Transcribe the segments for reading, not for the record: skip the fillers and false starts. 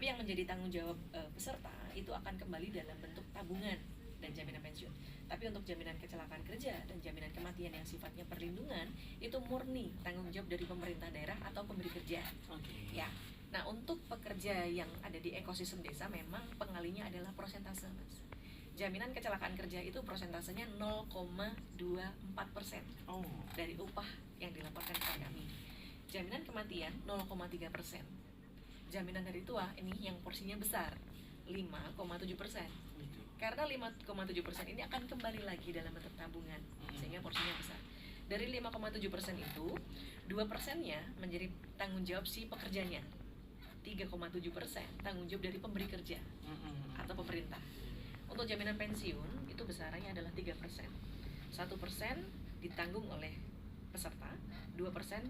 Tapi yang menjadi tanggung jawab peserta itu akan kembali dalam bentuk tabungan dan jaminan pensiun. Tapi untuk jaminan kecelakaan kerja dan jaminan kematian yang sifatnya perlindungan itu murni tanggung jawab dari pemerintah daerah atau pemberi kerja. Ya. Nah, untuk pekerja yang ada di ekosistem desa memang pengalinya adalah persentase, Mas. Jaminan kecelakaan kerja itu persentasenya 0,24% dari upah yang dilaporkan kepada kami. Jaminan kematian 0,3%. Jaminan hari tua ini yang porsinya besar 5,7%. Karena 5,7% ini akan kembali lagi dalam bentuk tabungan sehingga porsinya besar. Dari 5,7% itu 2%-nya menjadi tanggung jawab si pekerjanya. 3,7% tanggung jawab dari pemberi kerja atau pemerintah. Untuk jaminan pensiun itu besarannya adalah 3%. 1% ditanggung oleh peserta, 2%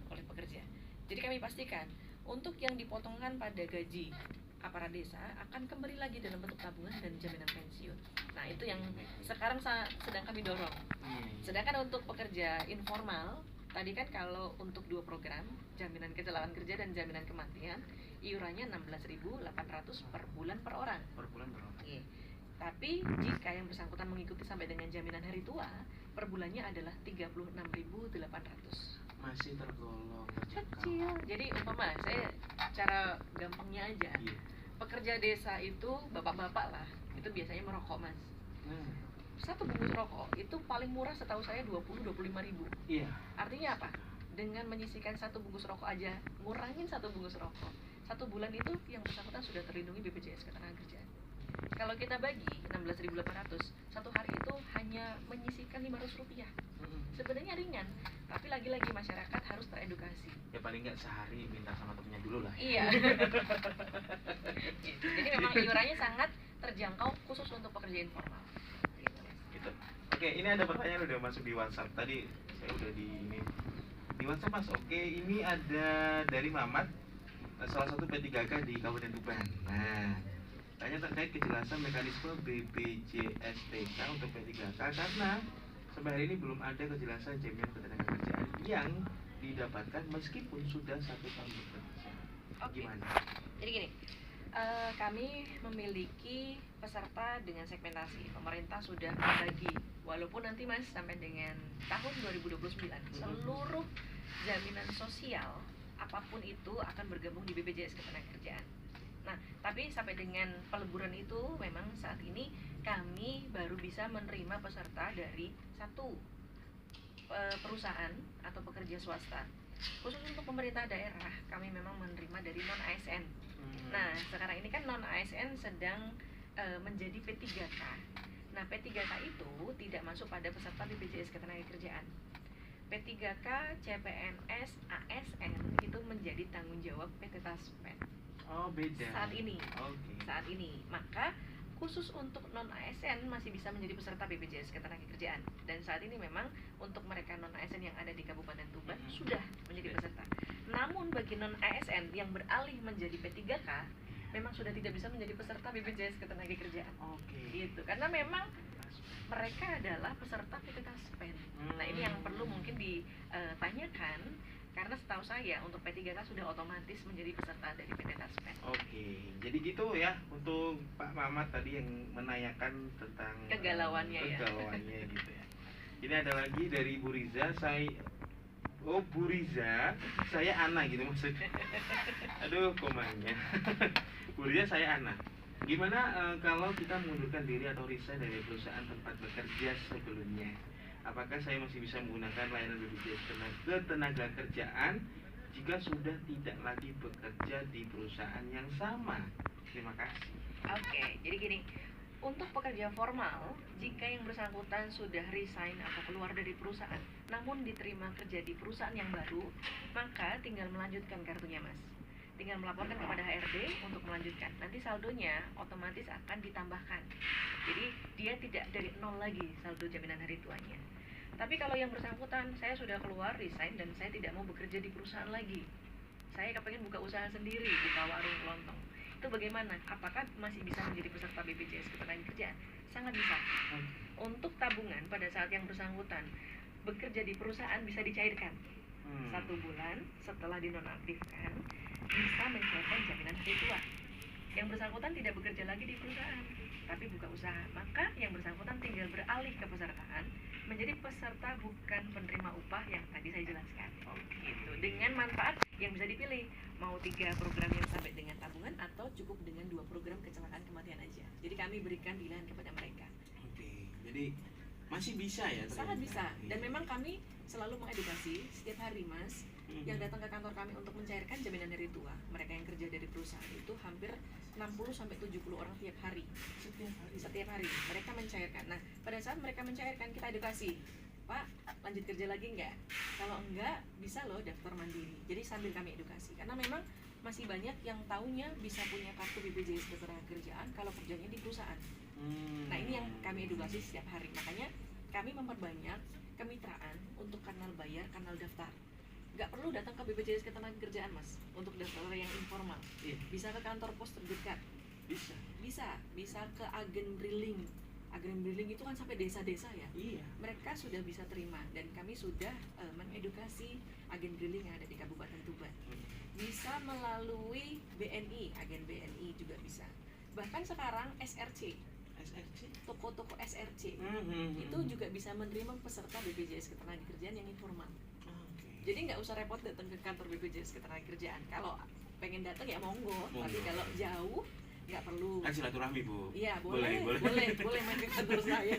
oleh pekerja. Jadi kami pastikan untuk yang dipotongkan pada gaji aparat desa akan kembali lagi dalam bentuk tabungan dan jaminan pensiun. Nah, itu yang sekarang sedang kami dorong. Sedangkan untuk pekerja informal, tadi kan kalau untuk 2 program, jaminan kecelakaan kerja dan jaminan kematian, iurannya 16.800 per bulan per orang. Iya. Tapi jika yang bersangkutan mengikuti sampai dengan jaminan hari tua, per bulannya adalah 36.800. Masih tergolong kecil. Jadi umpama saya cara gampangnya aja, pekerja desa itu bapak-bapak lah, itu biasanya merokok, Mas. Satu bungkus rokok itu paling murah setahu saya 20-25 ribu. Iya. Artinya apa? Dengan menyisihkan satu bungkus rokok aja, ngurangin satu bungkus rokok, 1 bulan itu yang bersangkutan sudah terlindungi BPJS Ketenagakerjaan. Kalau kita bagi 16.800, 1 hari itu hanya menyisihkan 500 rupiah. Sebenarnya ringan, tapi lagi-lagi masyarakat harus teredukasi. Ya paling nggak sehari minta sama temennya dulu lah. Iya. Jadi memang iurannya sangat terjangkau khusus untuk pekerja informal. Gitu. Oke, ini ada pertanyaan udah masuk di WhatsApp. Tadi saya udah di WhatsApp, Mas. Oke, ini ada dari Mamat, salah satu P3K di Kabupaten Tuban. Nah, tanya terkait kejelasan mekanisme BPJSTK untuk P3K karena sampai hari ini belum ada kejelasan jaminan ketenagakerjaan yang didapatkan meskipun sudah 1 tahun bekerja. Gimana? Jadi gini, kami memiliki peserta dengan segmentasi. Pemerintah sudah membagi, walaupun nanti Mas sampai dengan tahun 2029 seluruh jaminan sosial apapun itu akan bergabung di BPJS Ketenagakerjaan. Nah, tapi sampai dengan peleburan itu memang saat ini kami baru bisa menerima peserta dari 1 perusahaan atau pekerja swasta. Khusus untuk pemerintah daerah, kami memang menerima dari non-ASN. Nah, sekarang ini kan non-ASN sedang menjadi P3K. Nah, P3K itu tidak masuk pada peserta BPJS Ketenagakerjaan. P3K, CPNS, ASN itu menjadi tanggung jawab PT Taspen. Oh, beda. Saat ini. Okay. Saat ini. Maka khusus untuk non-ASN masih bisa menjadi peserta BPJS Ketenagakerjaan. Dan saat ini memang untuk mereka non-ASN yang ada di Kabupaten Tuban sudah menjadi peserta. Namun bagi non-ASN yang beralih menjadi P3K memang sudah tidak bisa menjadi peserta BPJS Ketenagakerjaan. Gitu. Karena memang mereka adalah peserta PT Taspen. Nah, ini yang perlu mungkin ditanyakan karena setahu saya untuk P3K sudah otomatis menjadi peserta dari PT Taspen. Oke, jadi gitu ya untuk Pak Mamat tadi yang menanyakan tentang kegalauannya gitu ya. Ini ada lagi dari Bu Riza, Bu Riza, saya Ana gitu maksudnya. Aduh, komanya. Bu Riza, saya Ana. Gimana kalau kita mengundurkan diri atau resign dari perusahaan tempat bekerja sebelumnya? Apakah saya masih bisa menggunakan layanan BPJS Ketenagakerjaan jika sudah tidak lagi bekerja di perusahaan yang sama? Terima kasih. Oke, jadi gini, untuk pekerja formal, jika yang bersangkutan sudah resign atau keluar dari perusahaan, namun diterima kerja di perusahaan yang baru, maka tinggal melanjutkan kartunya, Mas. Tinggal melaporkan kepada HRD untuk melanjutkan. Nanti saldonya otomatis akan ditambahkan. Jadi dia tidak dari 0 lagi saldo jaminan hari tuanya. Tapi kalau yang bersangkutan, saya sudah keluar, resign, dan saya tidak mau bekerja di perusahaan lagi. Saya kepengen buka usaha sendiri, buka warung kelontong. Itu bagaimana? Apakah masih bisa menjadi peserta BPJS Ketenagakerjaan? Sangat bisa. Untuk tabungan pada saat yang bersangkutan bekerja di perusahaan bisa dicairkan. 1 bulan setelah dinonaktifkan bisa mencairkan jaminan hari tua. yang bersangkutan tidak bekerja lagi di perusahaan, tapi buka usaha. Maka yang bersangkutan tinggal beralih ke pesertaan menjadi peserta bukan penerima upah yang tadi saya jelaskan. Gitu. Dengan manfaat yang bisa dipilih, mau 3 program yang sampai dengan tabungan atau cukup dengan 2 program kecelakaan kematian aja. Jadi kami berikan pilihan kepada mereka. Oke, jadi masih bisa ya? Sangat ternyata? bisa. Dan Iya. memang kami selalu mengedukasi setiap hari, Mas, yang datang ke kantor kami untuk mencairkan jaminan hari tua. Mereka yang kerja dari perusahaan itu hampir 60 sampai 70 orang tiap hari. Setiap hari mereka mencairkan. Nah, pada saat mereka mencairkan, kita edukasi. Pak, lanjut kerja lagi nggak? Kalau enggak, bisa loh daftar mandiri. Jadi sambil kami edukasi. Karena memang masih banyak yang taunya bisa punya kartu BPJS Ketenagakerjaan kalau kerjanya di perusahaan. Nah, ini yang kami edukasi setiap hari. Makanya kami memperbanyak kemitraan untuk kanal bayar, kanal daftar. Nggak perlu datang ke BPJS Ketenagakerjaan, Mas, untuk daftar yang informal. Iya. Bisa ke kantor pos terdekat. Bisa. Bisa ke agen briling. Agen briling itu kan sampai desa-desa ya. Iya. Mereka sudah bisa terima dan kami sudah mengedukasi agen briling yang ada di Kabupaten Tuban. Bisa melalui BNI, agen BNI juga bisa. Bahkan sekarang SRC, toko-toko SRC itu juga bisa menerima peserta BPJS Ketenagakerjaan yang informal. Jadi nggak usah repot datang ke kantor BPJS Ketenagakerjaan. Kalau pengen datang ya monggo. Tapi kalau jauh nggak perlu. Kan silaturahmi, Bu. Iya, boleh main ke kantor saya.